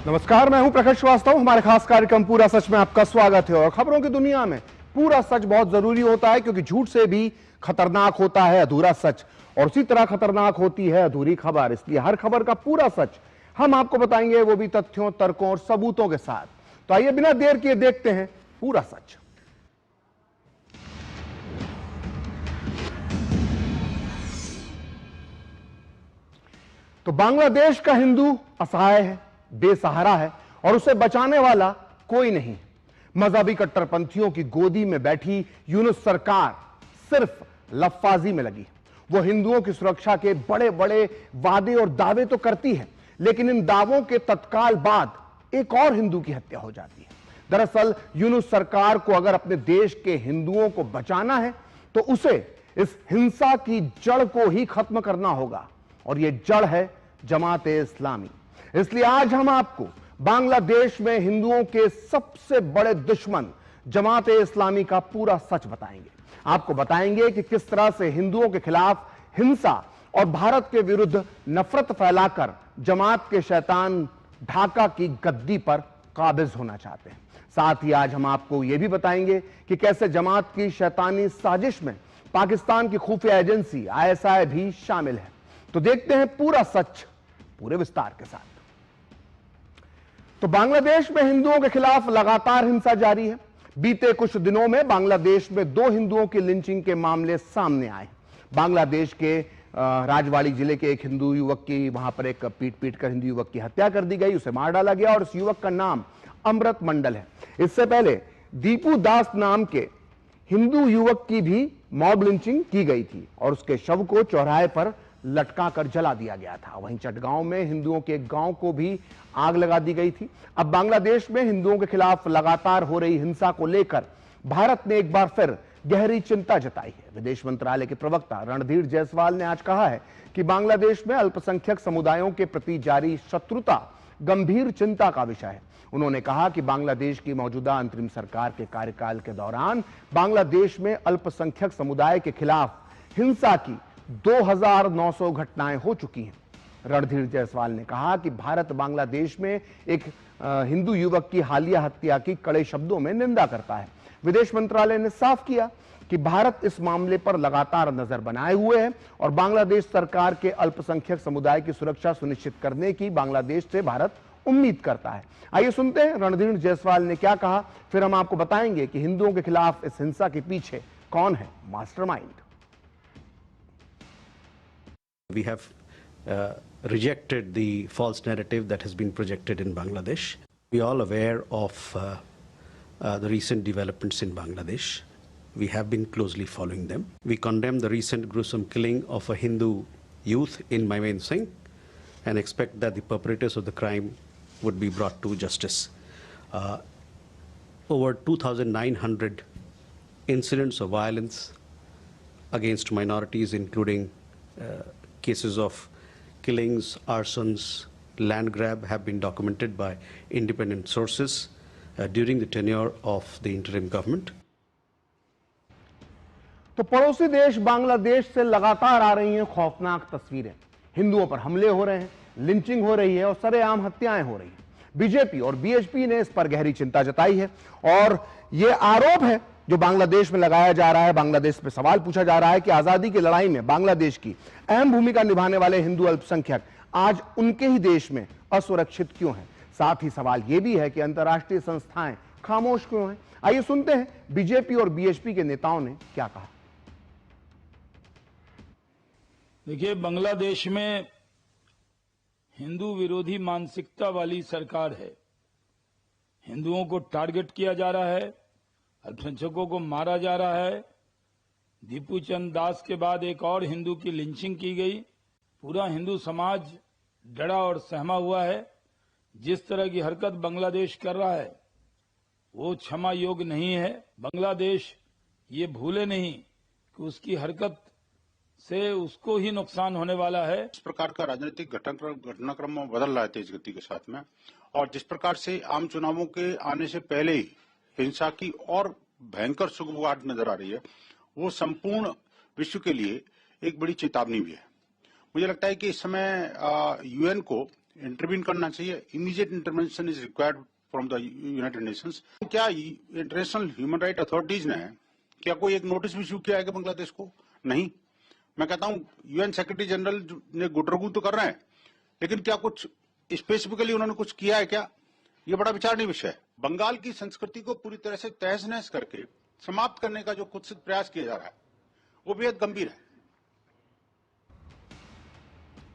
नमस्कार, मैं हूं प्रकाश श्रीवास्तव। हमारे खास कार्यक्रम पूरा सच में आपका स्वागत है। और खबरों की दुनिया में पूरा सच बहुत जरूरी होता है, क्योंकि झूठ से भी खतरनाक होता है अधूरा सच, और उसी तरह खतरनाक होती है अधूरी खबर। इसलिए हर खबर का पूरा सच हम आपको बताएंगे, वो भी तथ्यों, तर्कों और सबूतों के साथ। तो आइए बिना देर किए देखते हैं पूरा सच। तो बांग्लादेश का हिंदू असहाय है, बेसहारा है, और उसे बचाने वाला कोई नहीं। मजहबी कट्टरपंथियों की गोदी में बैठी यूनुस सरकार सिर्फ लफ्फाजी में लगी। वो हिंदुओं की सुरक्षा के बड़े बड़े वादे और दावे तो करती है, लेकिन इन दावों के तत्काल बाद एक और हिंदू की हत्या हो जाती है। दरअसल यूनुस सरकार को अगर अपने देश के हिंदुओं को बचाना है, तो उसे इस हिंसा की जड़ को ही खत्म करना होगा, और यह जड़ है जमात-ए-इस्लामी। इसलिए आज हम आपको बांग्लादेश में हिंदुओं के सबसे बड़े दुश्मन जमात-ए-इस्लामी का पूरा सच बताएंगे। आपको बताएंगे कि किस तरह से हिंदुओं के खिलाफ हिंसा और भारत के विरुद्ध नफरत फैलाकर जमात के शैतान ढाका की गद्दी पर काबिज होना चाहते हैं। साथ ही आज हम आपको यह भी बताएंगे कि कैसे जमात की शैतानी साजिश में पाकिस्तान की खुफिया एजेंसी ISI भी शामिल है। तो देखते हैं पूरा सच पूरे विस्तार के साथ। तो बांग्लादेश में हिंदुओं के खिलाफ लगातार हिंसा जारी है। बीते कुछ दिनों में बांग्लादेश में 2 हिंदुओं की लिंचिंग के मामले सामने आए। बांग्लादेश के राजवाड़ी जिले के एक हिंदू युवक की वहां पर एक पीट कर हिंदू युवक की हत्या कर दी गई, उसे मार डाला गया, और इस युवक का नाम अमृत मंडल है। इससे पहले दीपू दास नाम के हिंदू युवक की भी मॉब लिंचिंग की गई थी, और उसके शव को चौराहे पर लटका कर जला दिया गया था। वहीं चटगांव में हिंदुओं के एक गांव को भी आग लगा दी गई थी। अब बांग्लादेश में हिंदुओं के खिलाफ लगातार हो रही हिंसा को लेकर भारत ने एक बार फिर गहरी चिंता जताई है। विदेश मंत्रालय के प्रवक्ता रणधीर जायसवाल ने आज कहा है कि बांग्लादेश में अल्पसंख्यक समुदायों के प्रति जारी शत्रुता गंभीर चिंता का विषय है। उन्होंने कहा कि बांग्लादेश की मौजूदा अंतरिम सरकार के कार्यकाल के दौरान बांग्लादेश में अल्पसंख्यक समुदाय के खिलाफ हिंसा की 2900 घटनाएं हो चुकी हैं। रणधीर जायसवाल ने कहा कि भारत बांग्लादेश में एक हिंदू युवक की हालिया हत्या की कड़े शब्दों में निंदा करता है। विदेश मंत्रालय ने साफ किया कि भारत इस मामले पर लगातार नजर बनाए हुए है, और बांग्लादेश सरकार के अल्पसंख्यक समुदाय की सुरक्षा सुनिश्चित करने की बांग्लादेश से भारत उम्मीद करता है। आइए सुनते हैं रणधीर जायसवाल ने क्या कहा, फिर हम आपको बताएंगे कि हिंदुओं के खिलाफ इस हिंसा के पीछे कौन है mastermind. We have rejected the false narrative that has been projected in Bangladesh. We are all aware of the recent developments in Bangladesh. We have been closely following them. We condemn the recent gruesome killing of a Hindu youth in Mymensingh and expect that the perpetrators of the crime would be brought to justice. Over 2,900 incidents of violence against minorities, including cases of killings, arsons, land grab, have been documented by independent sources during the tenure of the interim government. तो पड़ोसी देश बांग्लादेश से लगातार आ रही हैं खौफनाक तस्वीरें। हिंदुओं पर हमले हो रहे हैं, लिंचिंग हो रही है, और सरेआम हत्याएं हो रही हैं। बीजेपी और BHP ने इस पर गहरी चिंता जताई है, और यह आरोप है जो बांग्लादेश में लगाया जा रहा है। बांग्लादेश पे सवाल पूछा जा रहा है कि आजादी की लड़ाई में बांग्लादेश की अहम भूमिका निभाने वाले हिंदू अल्पसंख्यक आज उनके ही देश में असुरक्षित क्यों हैं। साथ ही सवाल यह भी है कि अंतर्राष्ट्रीय संस्थाएं खामोश क्यों हैं। आइए सुनते हैं बीजेपी और BHP के नेताओं ने क्या कहा। देखिए, बांग्लादेश में हिंदू विरोधी मानसिकता वाली सरकार है। हिंदुओं को टारगेट किया जा रहा है, अल्पसंख्यकों को मारा जा रहा है। दीपू चंद दास के बाद एक और हिंदू की लिंचिंग की गई। पूरा हिंदू समाज डरा और सहमा हुआ है। जिस तरह की हरकत बांग्लादेश कर रहा है वो क्षमा योग्य नहीं है। बांग्लादेश ये भूले नहीं कि उसकी हरकत से उसको ही नुकसान होने वाला है। इस प्रकार का राजनीतिक घटनाक्रम बदल रहा है तेज गति के साथ में, और जिस प्रकार से आम चुनावों के आने से पहले ही हिंसा की और भयंकर सुगबुगाहट नजर आ रही है, वो संपूर्ण विश्व के लिए एक बड़ी चेतावनी भी है। मुझे लगता है कि इस समय UN को इंटरवीन करना चाहिए। Immediate intervention is required from the United Nations. क्या इंटरनेशनल ह्यूमन राइट अथॉरिटीज ने क्या कोई एक नोटिस इश्यू किया है कि बांग्लादेश को? नहीं। मैं कहता हूं यूएन सेक्रेटरी जनरल ने गुटरगू तो कर रहे हैं, लेकिन क्या कुछ स्पेसिफिकली उन्होंने कुछ किया है क्या? ये बड़ा विचारणीय विषय है। बंगाल की संस्कृति को पूरी तरह से तहस नहस करके समाप्त करने का जो कुत्सित प्रयास किया जा रहा है वो बेहद गंभीर है।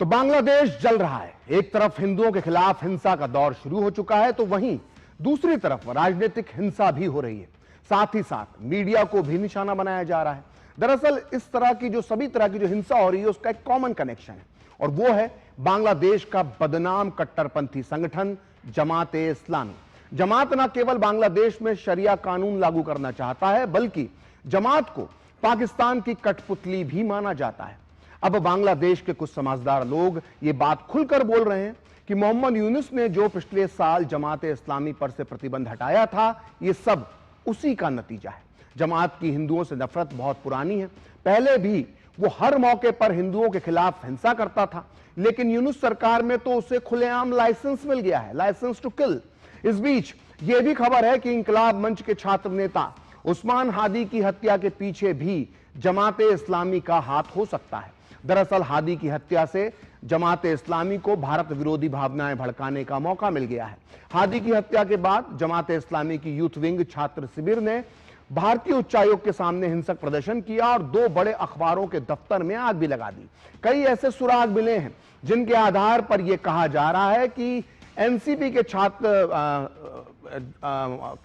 तो बांग्लादेश जल रहा है। एक तरफ हिंदुओं के खिलाफ हिंसा का दौर शुरू हो चुका है, तो वहीं दूसरी तरफ राजनीतिक हिंसा भी हो रही है। साथ ही साथ मीडिया को भी निशाना बनाया जा रहा है। दरअसल इस तरह की जो सभी तरह की जो हिंसा हो रही है उसका एक कॉमन कनेक्शन है, और वो है बांग्लादेश का बदनाम कट्टरपंथी संगठन जमात-ए-इस्लामी। जमात न केवल बांग्लादेश में शरिया कानून लागू करना चाहता है, बल्कि जमात को पाकिस्तान की कठपुतली भी माना जाता है। अब बांग्लादेश के कुछ समझदार लोग ये बात खुलकर बोल रहे हैं कि मोहम्मद यूनुस ने जो पिछले साल जमात-ए-इस्लामी पर से प्रतिबंध हटाया था, ये सब उसी का नतीजा है। जमात की हिंदुओं से नफरत बहुत पुरानी है। पहले भी वो हर मौके पर हिंदुओं के खिलाफ हिंसा करता था, लेकिन यूनुस सरकार में तो उसे खुलेआम लाइसेंस मिल गया है, लाइसेंस टू किल। इस बीच यह भी खबर है कि इंकलाब मंच के छात्र नेता उस्मान हादी की हत्या के पीछे भी जमात-ए-इस्लामी का हाथ हो सकता है। दरअसल हादी की हत्या से जमात-ए-इस्लामी को भारत विरोधी भावनाएं भड़काने का मौका मिल गया है। हादी की हत्या के बाद जमात-ए-इस्लामी की यूथ विंग छात्र शिविर ने भारतीय उच्चायोग के सामने हिंसक प्रदर्शन किया और 2 बड़े अखबारों के दफ्तर में आग भी लगा दी। कई ऐसे सुराग मिले हैं जिनके आधार पर यह कहा जा रहा है कि एनसीपी के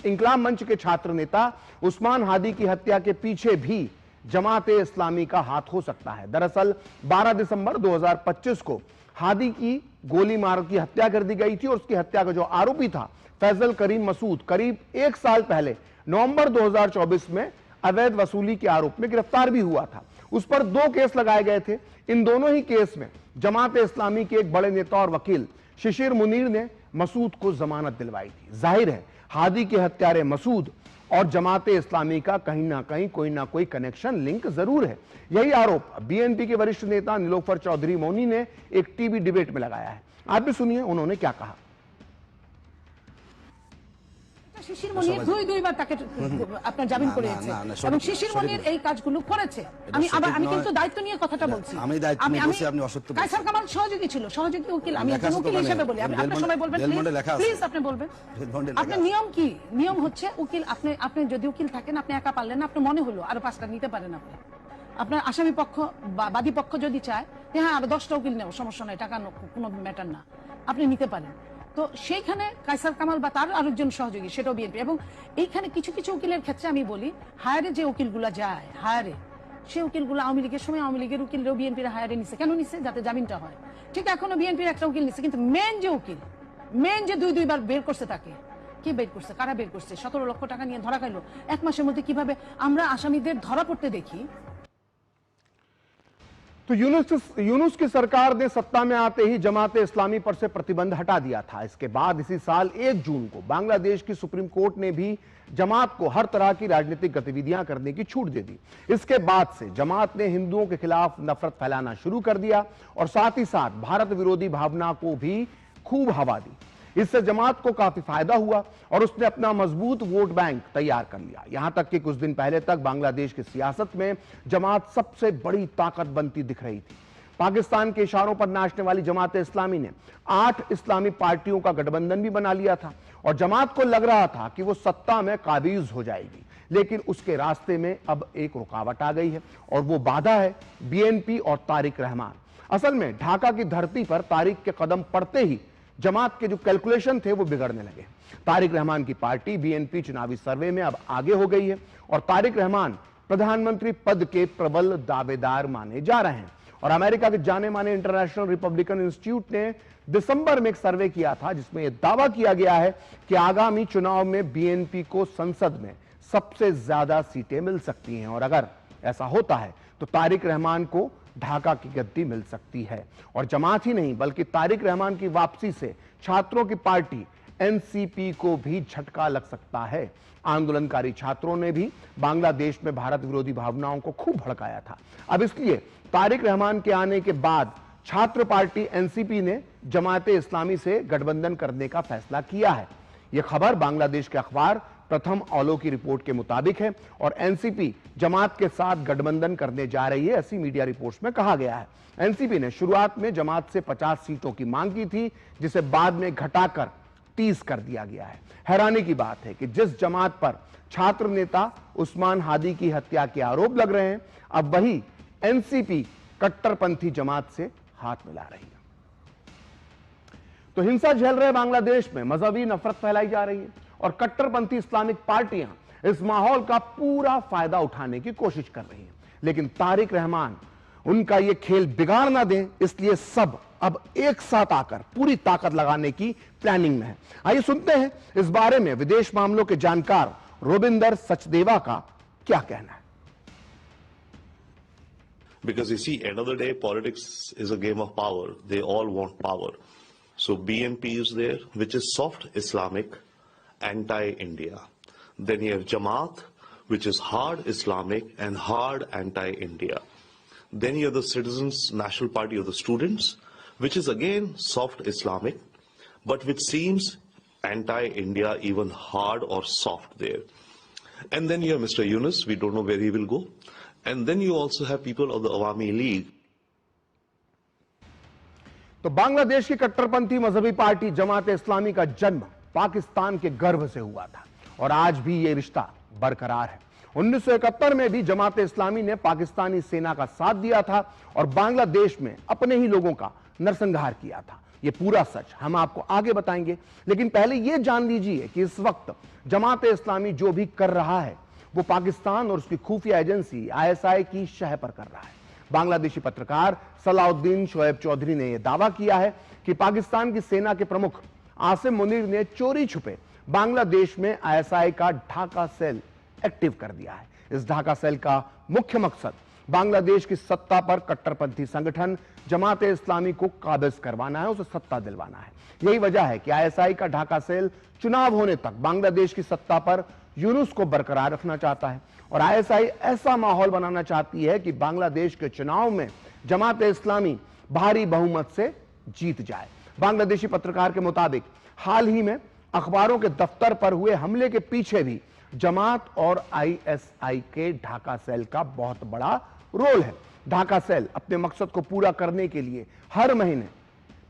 इंकलाब मंच के छात्र नेता उस्मान हादी की हत्या के पीछे भी जमात-ए-इस्लामी का हाथ हो सकता है। दरअसल 12 दिसंबर 2025 को हादी की गोली मार की हत्या कर दी गई थी, और उसकी हत्या का जो आरोपी था फैजल करीम मसूद करीब 1 साल पहले नवंबर 2024 में अवैध वसूली के आरोप में गिरफ्तार भी हुआ था। उस पर 2 केस लगाए गए थे। इन दोनों ही केस में जमात-ए-इस्लामी के एक बड़े नेता और वकील शिशिर मुनीर ने मसूद को जमानत दिलवाई थी। जाहिर है हादी के हत्यारे मसूद और जमात-ए-इस्लामी का कहीं ना कहीं कोई ना कोई कनेक्शन, लिंक जरूर है। यही आरोप बीएनपी के वरिष्ठ नेता नीलोफर चौधरी मौनी ने एक टीवी डिबेट में लगाया है। आप भी सुनिए उन्होंने क्या कहा। শিশির মনির দুইবার তাকে আপনার জামিন করিয়েছে এবং শিশির মনির এই কাজগুলো করেছে। আমি কিন্তু দায়িত্ব নিয়ে কথাটা বলছি। আমি দায়িত্ব নিয়ে বলছি, আপনি অসত্য বলছেন। কায়সার কামাল সহযোগী ছিল, সহযোগী উকিল। আমি একজন উকিল হিসেবে বলি, আপনার সময় বলবেন প্লিজ, আপনি বলবেন। আপনার নিয়ম কি? নিয়ম হচ্ছে উকিল, আপনি যদি উকিল থাকেন, আপনি একা পারলেন না, আপনার মনে হলো আরো 5টা নিতে পারেন। আপনি আপনার আসামি পক্ষ বা বাদী পক্ষ যদি চায় হ্যাঁ আরো 10টা উকিল নেব, সমস্যা নাই, টাকা কোনো ম্যাটার না, আপনি নিতে পারেন। তো সেইখানে কায়সার কামাল বা তার আরেকজন সহযোগী, সেটাও বিএনপি। এবং এইখানে কিছু কিছু উকিলের ক্ষেত্রে আমি বলি, হায়ারে যে উকিলগুলা যায়, হায়ারে সে উকিলগুলো আওয়ামী লীগের সময় আওয়ামী লীগের উকিলরাও বিএনপির হায়ারে নিছে। কেন নিছে? যাতে জামিনটা হয়। ঠিক এখনো বিএনপির একটা উকিল নিছে, কিন্তু মেন যে উকিল, মেন যে 2-2বার বের করছে, তাকে কে বের করছে? কারা বের করছে? 17 লক্ষ টাকা নিয়ে ধরা খাইলো। 1 মাসের মধ্যে কিভাবে আমরা আসামিদের ধরা পড়তে দেখি। तो यूनुस की सरकार ने सत्ता में आते ही जमात-ए-इस्लामी पर से प्रतिबंध हटा दिया था। इसके बाद इसी साल 1 जून को बांग्लादेश की सुप्रीम कोर्ट ने भी जमात को हर तरह की राजनीतिक गतिविधियां करने की छूट दे दी। इसके बाद से जमात ने हिंदुओं के खिलाफ नफरत फैलाना शुरू कर दिया और साथ ही साथ भारत विरोधी भावना को भी खूब हवा दी। इससे जमात को काफी फायदा हुआ और उसने अपना मजबूत वोट बैंक तैयार कर लिया। यहां तक कि कुछ दिन पहले तक बांग्लादेश की सियासत में जमात सबसे बड़ी ताकत बनती दिख रही थी। पाकिस्तान के इशारों पर नाचने वाली जमात-ए-इस्लामी ने 8 इस्लामी पार्टियों का गठबंधन भी बना लिया था और जमात को लग रहा था कि वो सत्ता में काबिज हो जाएगी, लेकिन उसके रास्ते में अब एक रुकावट आ गई है और वो बाधा है बीएनपी और तारिक रहमान। असल में ढाका की धरती पर तारिक के कदम पड़ते ही जमात के जो कैलकुलेशन थे वो बिगड़ने लगे। तारिक रहमान की पार्टी बीएनपी चुनावी सर्वे में अब आगे हो गई है और तारिक रहमान प्रधानमंत्री पद के प्रबल दावेदार माने जा रहे हैं। और अमेरिका के जाने माने इंटरनेशनल रिपब्लिकन इंस्टीट्यूट ने दिसंबर में एक सर्वे किया था जिसमें यह दावा किया गया है कि आगामी चुनाव में बीएनपी को संसद में सबसे ज्यादा सीटें मिल सकती हैं और अगर ऐसा होता है तो तारिक रहमान को ढाका की गद्दी मिल सकती है। और जमात ही नहीं बल्कि तारिक रहमान की वापसी से छात्रों की पार्टी एनसीपी को भी झटका लग सकता है। आंदोलनकारी छात्रों ने भी बांग्लादेश में भारत विरोधी भावनाओं को खूब भड़काया था। अब इसलिए तारिक रहमान के आने के बाद छात्र पार्टी एनसीपी ने जमात इस्लामी से गठबंधन करने का फैसला किया है। यह खबर बांग्लादेश के अखबार प्रथम ऑलो की रिपोर्ट के मुताबिक है और एनसीपी जमात के साथ गठबंधन करने जा रही है, ऐसी मीडिया रिपोर्ट्स में कहा गया है। एनसीपी ने शुरुआत में जमात से 50 सीटों की मांग की थी, जिसे बाद में घटाकर 30 कर दिया गया है। हैरानी की बात है कि जिस जमात पर छात्र नेता उस्मान हादी की हत्या के आरोप लग रहे हैं, अब वही एनसीपी कट्टरपंथी जमात से हाथ मिला रही है। तो हिंसा झेल रहे बांग्लादेश में मजहबी नफरत फैलाई जा रही है और कट्टरपंथी इस्लामिक पार्टियां इस माहौल का पूरा फायदा उठाने की कोशिश कर रही हैं। लेकिन तारिक रहमान उनका यह खेल बिगाड़ ना दें, इसलिए सब अब एक साथ आकर पूरी ताकत लगाने की प्लानिंग में है। आइए सुनते हैं इस बारे में विदेश मामलों के जानकार रोबिंदर सचदेवा का क्या कहना है। Because you see, end of the day, politics is a game of power. They all want power. So BNP is there, which is soft Islamic, anti-India. Then you have Jamaat, which is hard Islamic and hard anti-India. Then you have the Citizens National Party of the Students, which is again soft Islamic, but which seems anti-India, even hard or soft there. And then you have Mr. Yunus, we don't know where he will go. And then you also have people of the Awami League. तो बांग्लादेश की कट्टरपंथी मजहबी party Jamaat Islami का जन्म पाकिस्तान के गर्भ से हुआ था और आज भी यह रिश्ता बरकरार है। 1971 में भी जमात इस्लामी ने पाकिस्तानी सेना का साथ दिया था और बांग्लादेश में अपने ही लोगों का नरसंहार किया था। यह पूरा सच हम आपको आगे बताएंगे, लेकिन पहले यह जान लीजिए कि इस वक्त जमात इस्लामी जो भी कर रहा है वो पाकिस्तान और उसकी खुफिया एजेंसी आईएसआई की शह पर कर रहा है। बांग्लादेशी पत्रकार सलाउद्दीन शोएब चौधरी ने यह दावा किया है कि पाकिस्तान की सेना के प्रमुख आसिम मुनीर ने चोरी छुपे बांग्लादेश में आईएसआई का ढाका सेल एक्टिव कर दिया है। इस ढाका सेल का मुख्य मकसद बांग्लादेश की सत्ता पर कट्टरपंथी संगठन जमात इस्लामी को काबिज करवाना है, उसे सत्ता दिलवाना है। यही वजह है कि आईएसआई का ढाका सेल चुनाव होने तक बांग्लादेश की सत्ता पर यूनुस को बरकरार रखना चाहता है और आईएसआई ऐसा माहौल बनाना चाहती है कि बांग्लादेश के चुनाव में जमात इस्लामी भारी बहुमत से जीत जाए। बांग्लादेशी पत्रकार के मुताबिक हाल ही में अखबारों के दफ्तर पर हुए हमले के पीछे भी जमात और आईएसआई के ढाका सेल का बहुत बड़ा रोल है। ढाका सेल अपने मकसद को पूरा करने के लिए हर महीने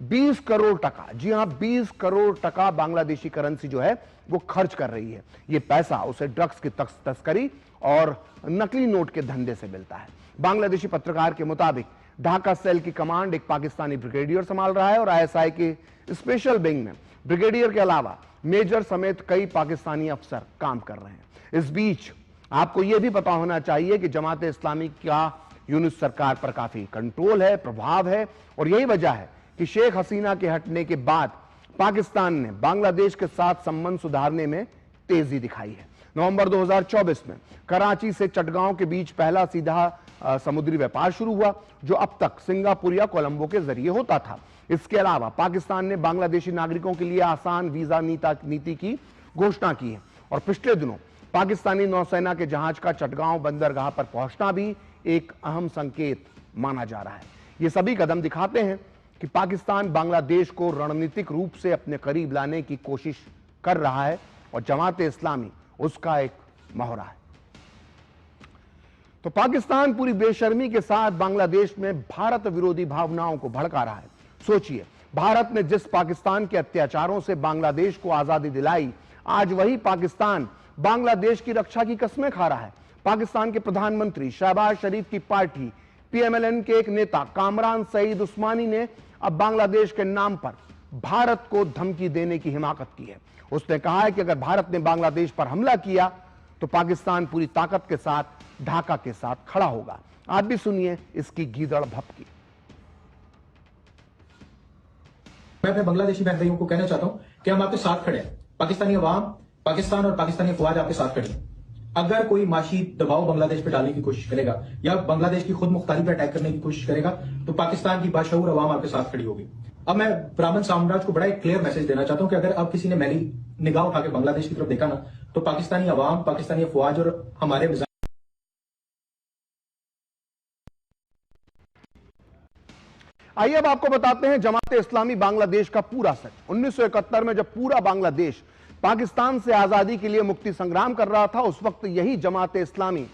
20 करोड़ टका, जी हां 20 करोड़ टका बांग्लादेशी करेंसी जो है वो खर्च कर रही है। ये पैसा उसे ड्रग्स की तस्करी और नकली नोट के धंधे से मिलता है। बांग्लादेशी पत्रकार के मुताबिक ढाका सेल की कमांड एक पाकिस्तानी ब्रिगेडियर संभाल रहा है और आईएसआई के स्पेशल विंग में ब्रिगेडियर के अलावा मेजर समेत कई पाकिस्तानी अफसर काम कर रहे हैं। इस बीच आपको यह भी पता होना चाहिए कि जमात इस्लामी का यूनुस सरकार पर काफी कंट्रोल है, प्रभाव है और यही वजह है कि शेख हसीना के हटने के बाद पाकिस्तान ने बांग्लादेश के साथ संबंध सुधारने में तेजी दिखाई है। नवंबर 2024 में कराची से चटगांव के बीच पहला सीधा समुद्री व्यापार शुरू हुआ, जो अब तक सिंगापुर या कोलंबो के जरिए होता था। इसके अलावा पाकिस्तान ने बांग्लादेशी नागरिकों के लिए आसान वीजा नीति की घोषणा की है और पिछले दिनों पाकिस्तानी नौसेना के जहाज का चटगांव बंदरगाह पर पहुंचना भी एक अहम संकेत माना जा रहा है। ये सभी कदम दिखाते हैं कि पाकिस्तान बांग्लादेश को रणनीतिक रूप से अपने करीब लाने की कोशिश कर रहा है और जमात इस्लामी उसका एक मोहरा है। तो पाकिस्तान पूरी बेशर्मी के साथ बांग्लादेश में भारत विरोधी भावनाओं को भड़का रहा है। सोचिए, भारत ने जिस पाकिस्तान के अत्याचारों से बांग्लादेश को आजादी दिलाई, आज वही पाकिस्तान बांग्लादेश की रक्षा की कस्में खा रहा है। पाकिस्तान के प्रधानमंत्री शहबाज शरीफ की पार्टी पीएमएलएन के एक नेता कामरान सईद उस्मानी ने अब बांग्लादेश के नाम पर भारत को धमकी देने की हिमाकत की है। उसने कहा है कि अगर भारत ने बांग्लादेश पर हमला किया तो पाकिस्तान पूरी ताकत के साथ ढाका के साथ खड़ा होगा। आप भी सुनिए इसकी गीदड़ भपकी। मैं अपने बांग्लादेशी बहन भाइयों को कहना चाहता हूं कि हम आपके साथ खड़े हैं। पाकिस्तानी अवाम, पाकिस्तान और पाकिस्तानी अफवाज आपके साथ खड़ी है। अगर कोई माशी दबाव बांग्लादेश पे डालने की कोशिश करेगा या बांग्लादेश की खुद मुख्तारी पे अटैक करने की कोशिश करेगा तो पाकिस्तान की बाशऊर अवाम आपके साथ खड़ी होगी। अब मैं ब्राह्मण साम्राज्य को बड़ा एक क्लियर मैसेज देना चाहता हूं कि अगर अब किसी ने मेरी निगाह उठा के बांग्लादेश की तरफ देखा ना तो पाकिस्तानी अवाम, पाकिस्तानी अफवाज और हमारे आइए अब आपको बताते हैं जमाते इस्लामी बांग्लादेश का पूरा सच। 1971 में जब पूरा बांग्लादेश पाकिस्तान से आजादी के लिए मुक्ति संग्राम कर रहा था, उस वक्त यही जमाते इस्लामी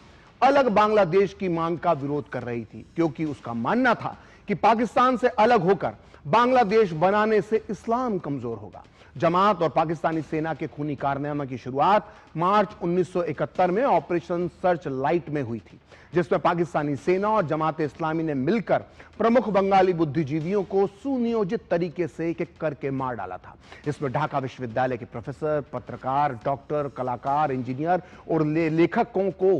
अलग बांग्लादेश की मांग का विरोध कर रही थी, क्योंकि उसका मानना था कि पाकिस्तान से अलग होकर बांग्लादेश बनाने से इस्लाम कमजोर होगा। जमात और पाकिस्तानी सेना के खूनी कारनामे की शुरुआत मार्च 1971 में ऑपरेशन सर्च लाइट में हुई थी, जिसमें पाकिस्तानी सेना और जमात इस्लामी ने मिलकर प्रमुख बंगाली बुद्धिजीवियों को सुनियोजित तरीके से एक एक करके मार डाला था। इसमें ढाका विश्वविद्यालय के प्रोफेसर, पत्रकार, डॉक्टर, कलाकार, इंजीनियर और लेखकों को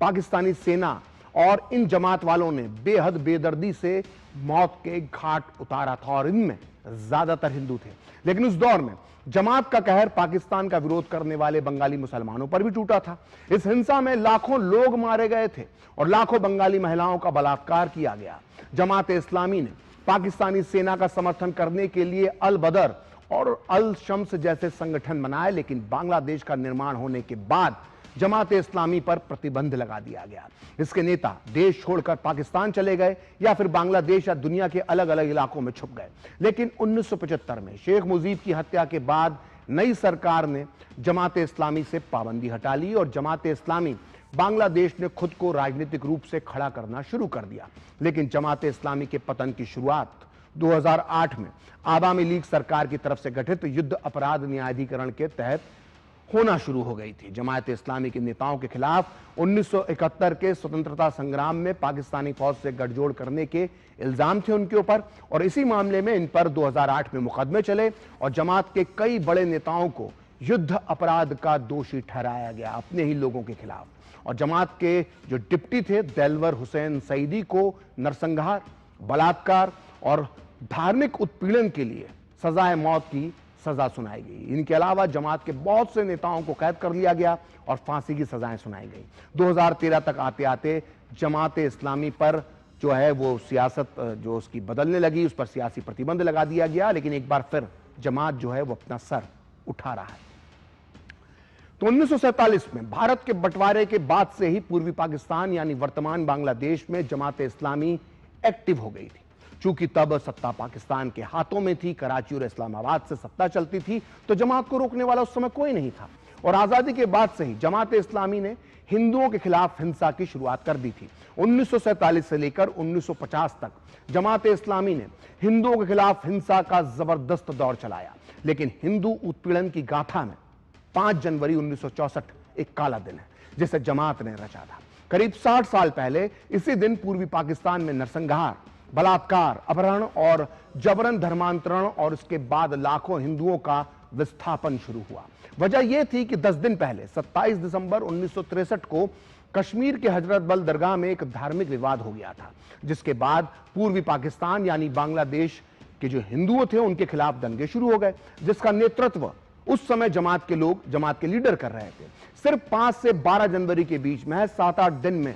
पाकिस्तानी सेना और इन जमात वालों ने बेहद बेदर्दी से मौत के घाट उतारा था, और इनमें ज्यादातर हिंदू थे। लेकिन उस दौर में जमात का कहर पाकिस्तान का विरोध करने वाले बंगाली मुसलमानों पर भी टूटा था। इस हिंसा में लाखों लोग मारे गए थे और लाखों बंगाली महिलाओं का बलात्कार किया गया। जमात इस्लामी ने पाकिस्तानी सेना का समर्थन करने के लिए अल बदर और अल शम्स जैसे संगठन बनाए, लेकिन बांग्लादेश का निर्माण होने के बाद जमात इस्लामी पर प्रतिबंध लगा दिया गया। इसके नेता देश छोड़कर पाकिस्तान चले गए या फिर बांग्लादेश या दुनिया के अलग अलग इलाकों में छुप गए। लेकिन 1975 में शेख मुजीब की हत्या के बाद नई सरकार ने जमात इस्लामी से पाबंदी हटा ली और जमात इस्लामी बांग्लादेश ने खुद को राजनीतिक रूप से खड़ा करना शुरू कर दिया। लेकिन जमात इस्लामी के पतन की शुरुआत 2008 में आवामी लीग सरकार की तरफ से गठित युद्ध अपराध न्यायाधिकरण के तहत होना शुरू हो गई थी। जमात इस्लामी के नेताओं के खिलाफ 1971 के स्वतंत्रता संग्राम में पाकिस्तानी फौज से गठजोड़ करने के इल्जाम थे उनके ऊपर, और इसी मामले में इन पर 2008 में मुकदमे चले और जमात के कई बड़े नेताओं को युद्ध अपराध का दोषी ठहराया गया अपने ही लोगों के खिलाफ। और जमात के जो डिप्टी थे देलवर हुसैन सईदी को नरसंहार, बलात्कार और धार्मिक उत्पीड़न के लिए सजाए मौत की सजा सुनाई गई। इनके अलावा जमात के बहुत से नेताओं को कैद कर लिया गया और फांसी की सजाएं सुनाई गई। 2013 तक आते आते जमात इस्लामी पर जो है वो सियासत जो उसकी बदलने लगी, उस पर सियासी प्रतिबंध लगा दिया गया। लेकिन एक बार फिर जमात जो है वो अपना सर उठा रहा है। तो 1947 में भारत के बंटवारे के बाद से ही पूर्वी पाकिस्तान यानी वर्तमान बांग्लादेश में जमात इस्लामी एक्टिव हो गई थी। चूंकि तब सत्ता पाकिस्तान के हाथों में थी, कराची और इस्लामाबाद से सत्ता चलती थी, तो जमात को रोकने वाला उस समय कोई नहीं था। और आजादी के बाद से ही जमात इस्लामी ने हिंदुओं के खिलाफ हिंसा की शुरुआत कर दी थी। 1947 से लेकर 1950 तक जमात इस्लामी ने हिंदुओं के खिलाफ हिंसा का जबरदस्त दौर चलाया। लेकिन हिंदू उत्पीड़न की गाथा में 5 जनवरी 1964 एक काला दिन है, जिसे जमात ने रचा था। करीब 60 साल पहले इसी दिन पूर्वी पाकिस्तान में नरसंहार, बलात्कार, अपहरण और जबरन धर्मांतरण और उसके बाद लाखों हिंदुओं का विस्थापन शुरू हुआ। वजह यह थी कि 10 दिन पहले 27 दिसंबर 1963 को कश्मीर के हजरत बल दरगाह में एक धार्मिक विवाद हो गया था, जिसके बाद पूर्वी पाकिस्तान यानी बांग्लादेश के जो हिंदुओं थे उनके खिलाफ दंगे शुरू हो गए, जिसका नेतृत्व उस समय जमात के लोग, जमात के लीडर कर रहे थे। सिर्फ 5 से 12 जनवरी के बीच में 7-8 दिन में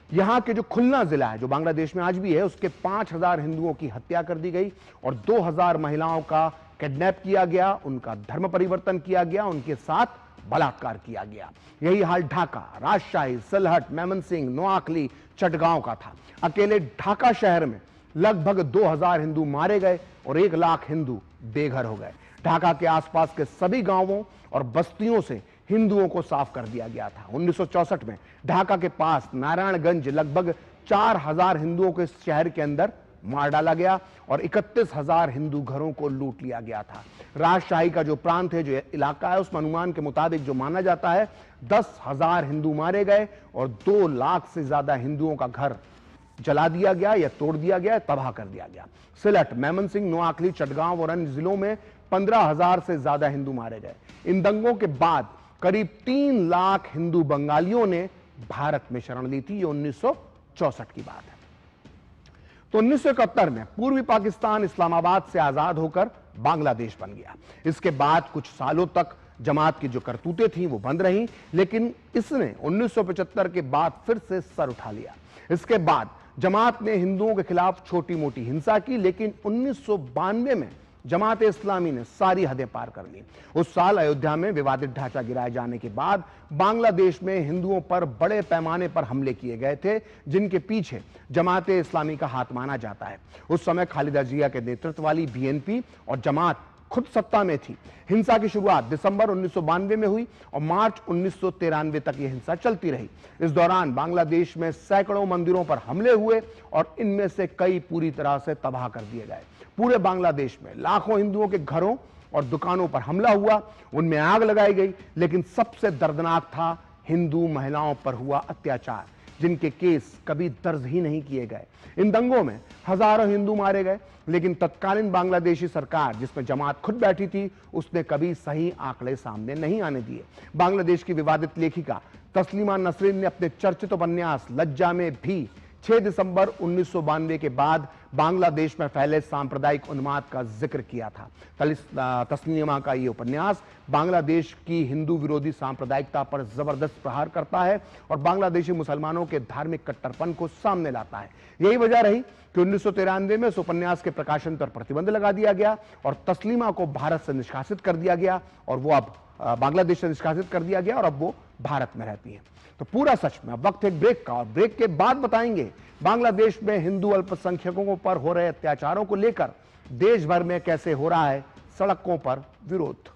यहां के जो खुलना जिला है, जो बांग्लादेश में आज भी है, उसके 5000 हिंदुओं की हत्या कर दी गई और 2000 महिलाओं का किडनैप किया गया, उनका धर्म परिवर्तन किया गया, उनके साथ बलात्कार किया गया। यही हाल ढाका, राजशाही, सिलहट, मेमनसिंह, नोआखली, चटगांव का था। अकेले ढाका शहर में लगभग 2000 हिंदू मारे गए और 1 लाख हिंदू बेघर हो गए। ढाका के आसपास के सभी गांवों और बस्तियों से हिंदुओं को साफ कर दिया गया था। 1964 में ढाका के पास नारायणगंज लगभग 4000 हिंदुओं के शहर के अंदर मार डाला गया और 31000 हिंदू घरों को लूट लिया गया था। राजशाही का जो प्रांत है, जो इलाका है, उसमें अनुमान के मुताबिक जो माना जाता है 10,000 हिंदू मारे गए और 2 लाख से ज्यादा हिंदुओं का घर जला दिया गया या तोड़ दिया गया, तबाह कर दिया गया। सिलहट, मेमनसिंह, नोआखली, चटगांव और अन्य जिलों में 15,000 से ज्यादा हिंदू मारे गए। इन दंगों के बाद करीब 3 लाख हिंदू बंगालियों ने भारत में शरण ली थी। ये 1964 की बात है। तो 1971 में पूर्वी पाकिस्तान इस्लामाबाद से आजाद होकर बांग्लादेश बन गया। इसके बाद कुछ सालों तक जमात की जो करतूतें थी वो बंद रहीं, लेकिन इसने 1975 के बाद फिर से सर उठा लिया। इसके बाद जमात ने हिंदुओं के खिलाफ छोटी मोटी हिंसा की, लेकिन 1992 में जमात इस्लामी ने सारी हदें पार कर ली। उस साल अयोध्या में विवादित ढांचा गिराए जाने के बाद बांग्लादेश में हिंदुओं पर बड़े पैमाने पर हमले किए गए थे, जिनके पीछे जमात इस्लामी का हाथ माना जाता है। उस समय खालिदा जिया के नेतृत्व वाली बीएनपी और जमात खुद सत्ता में थी। हिंसा की शुरुआत दिसंबर 1992 में हुई और मार्च 1993 तक यह हिंसा चलती रही। इस दौरान बांग्लादेश में सैकड़ों मंदिरों पर हमले हुए और इनमें से कई पूरी तरह से तबाह कर दिए गए। पूरे बांग्लादेश में लाखों हिंदुओं के घरों और दुकानों पर हमला हुआ, उनमें आग लगाई गई। लेकिन सबसे दर्दनाक था हिंदू महिलाओं पर हुआ अत्याचार, जिनके केस कभी दर्ज ही नहीं किए गए। इन दंगों में हजारों हिंदू मारे गए, लेकिन तत्कालीन बांग्लादेशी सरकार, जिसमें जमात खुद बैठी थी, उसने कभी सही आंकड़े सामने नहीं आने दिए। बांग्लादेश की विवादित लेखिका तस्लीमा नसरीन ने अपने चर्चित उपन्यास लज्जा में भी 6 दिसंबर 1992 के बाद बांग्लादेश में फैले सांप्रदायिक उन्माद का जिक्र किया था। तस्लीमा का यह उपन्यास बांग्लादेश की हिंदू विरोधी सांप्रदायिकता पर जबरदस्त प्रहार करता है और बांग्लादेशी मुसलमानों के धार्मिक कट्टरपन को सामने लाता है। यही वजह रही कि 1993 में इस उपन्यास के प्रकाशन पर प्रतिबंध लगा दिया गया और तस्लीमा को भारत से निष्कासित कर दिया गया और वो अब बांग्लादेश से निष्कासित कर दिया गया और अब वो भारत में रहती हैं। तो पूरा सच में अब वक्त है ब्रेक का, और ब्रेक के बाद बताएंगे बांग्लादेश में हिंदू अल्पसंख्यकों पर हो रहे अत्याचारों को लेकर देश भर में कैसे हो रहा है सड़कों पर विरोध।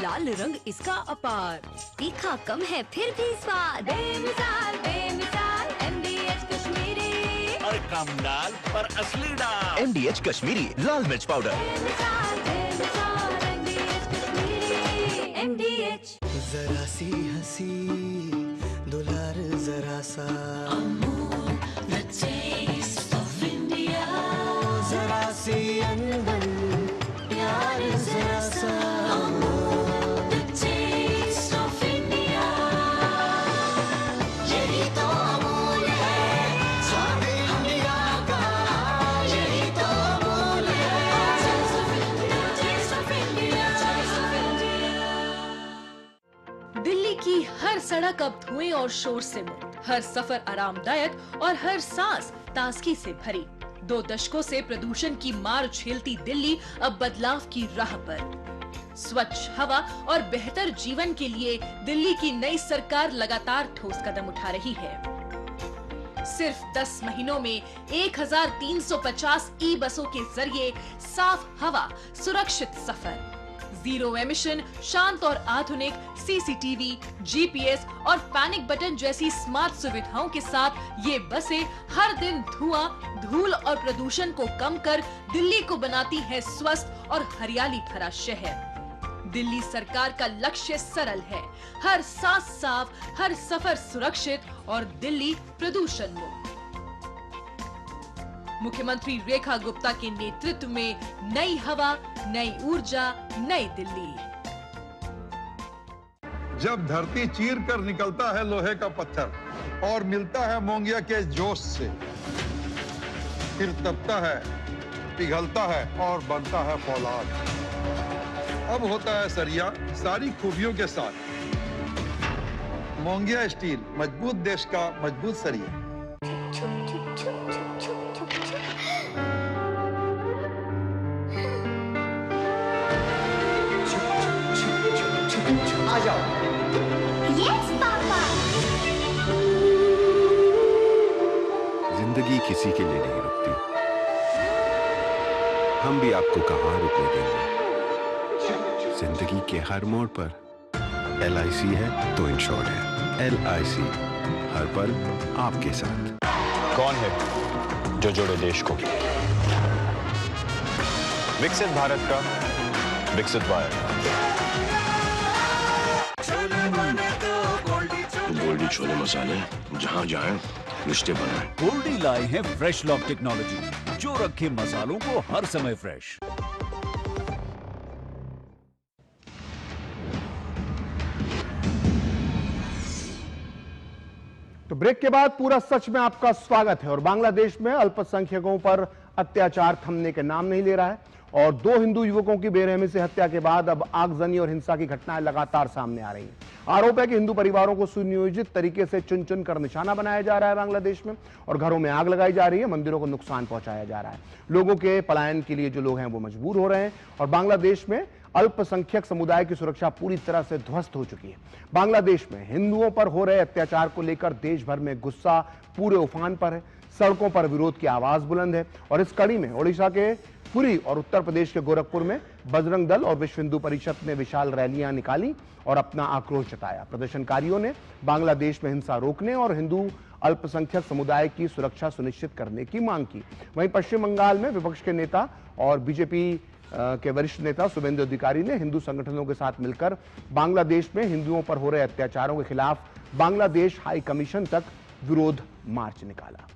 लाल रंग इसका अपार, तीखा कम है फिर भी स्वाद। बेमिसाल बेमिसाल MDH कश्मीरी, और कम डाल पर असली डाल। MDH कश्मीरी लाल मिर्च पाउडर। बेमिसाल बेमिसाल MDH कश्मीरी, MDH। जरा सी हंसी दुलार जरा सा, Amul the taste of India। जरा सी अंदर प्यार जरा सा, हर सड़क अब धुएं और शोर से मुक्त, हर सफर आरामदायक और हर सांस ताजगी से भरी। 2 दशकों से प्रदूषण की मार झेलती दिल्ली अब बदलाव की राह पर। स्वच्छ हवा और बेहतर जीवन के लिए दिल्ली की नई सरकार लगातार ठोस कदम उठा रही है। सिर्फ 10 महीनों में 1350 ई बसों के जरिए साफ हवा, सुरक्षित सफर, जीरो एमिशन, शांत और आधुनिक CCTV, GPS और पैनिक बटन जैसी स्मार्ट सुविधाओं के साथ ये बसें हर दिन धुआं, धूल और प्रदूषण को कम कर दिल्ली को बनाती हैं स्वस्थ और हरियाली भरा शहर। दिल्ली सरकार का लक्ष्य सरल है, हर सांस साफ, हर सफर सुरक्षित और दिल्ली प्रदूषण मुक्त। मुख्यमंत्री रेखा गुप्ता के नेतृत्व में नई हवा, नई ऊर्जा, नई दिल्ली। जब धरती चीर कर निकलता है लोहे का पत्थर और मिलता है मोंगिया के जोश से, फिर तपता है, पिघलता है और बनता है फौलाद। अब होता है सरिया सारी खूबियों के साथ। मोंगिया स्टील, मजबूत देश का मजबूत सरिया। आ जाओ। Yes papa. जिंदगी किसी के लिए नहीं रुकती, हम भी आपको कहाँ रुकने देंगे। जिंदगी के हर मोड़ पर LIC है तो इंश्योर्ड है। LIC हर पल आपके साथ। कौन है जो जोड़े देश को? विकसित भारत का विकसित भारत। गोल्डी छोले मसाले, जहाँ जाएं रिश्ते बनाएं। गोल्डी लाए हैं फ्रेश लॉक टेक्नोलॉजी, जो रखे मसालों को हर समय फ्रेश। तो ब्रेक के बाद पूरा सच में आपका स्वागत है। और बांग्लादेश में अल्पसंख्यकों पर अत्याचार थमने के नाम नहीं ले रहा है और 2 हिंदू युवकों की बेरहमी से हत्या के बाद अब आगजनी और हिंसा की घटनाएं लगातार सामने आ रही हैं। आरोप है कि हिंदू परिवारों को सुनियोजित तरीके से चुन चुन कर निशाना बनाया जा रहा है बांग्लादेश में और घरों में आग लगाई जा रही है, मंदिरों को नुकसान पहुंचाया जा रहा है। लोगों के पलायन के लिए जो लोग हैं वो मजबूर हो रहे हैं और बांग्लादेश में अल्पसंख्यक समुदाय की सुरक्षा पूरी तरह से ध्वस्त हो चुकी है। बांग्लादेश में हिंदुओं पर हो रहे अत्याचार को लेकर देश भर में गुस्सा पूरे उफान पर है। सड़कों पर विरोध की आवाज बुलंद है और इस कड़ी में ओडिशा के पुरी और उत्तर प्रदेश के गोरखपुर में बजरंग दल और विश्व हिंदू परिषद ने विशाल रैलियां निकाली और अपना आक्रोश जताया। प्रदर्शनकारियों ने बांग्लादेश में हिंसा रोकने और हिंदू अल्पसंख्यक समुदाय की सुरक्षा सुनिश्चित करने की मांग की। वहीं पश्चिम बंगाल में विपक्ष के नेता और बीजेपी के वरिष्ठ नेता शुभेंदु अधिकारी ने हिंदू संगठनों के साथ मिलकर बांग्लादेश में हिंदुओं पर हो रहे अत्याचारों के खिलाफ बांग्लादेश हाई कमीशन तक विरोध मार्च निकाला।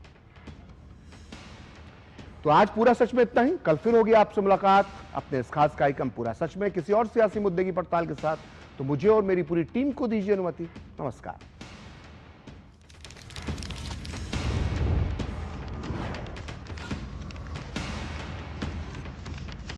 तो आज पूरा सच में इतना ही। कल फिर होगी आपसे मुलाकात अपने इस खास कार्यक्रम पूरा सच में किसी और सियासी मुद्दे की पड़ताल के साथ। तो मुझे और मेरी पूरी टीम को दीजिए अनुमति। नमस्कार।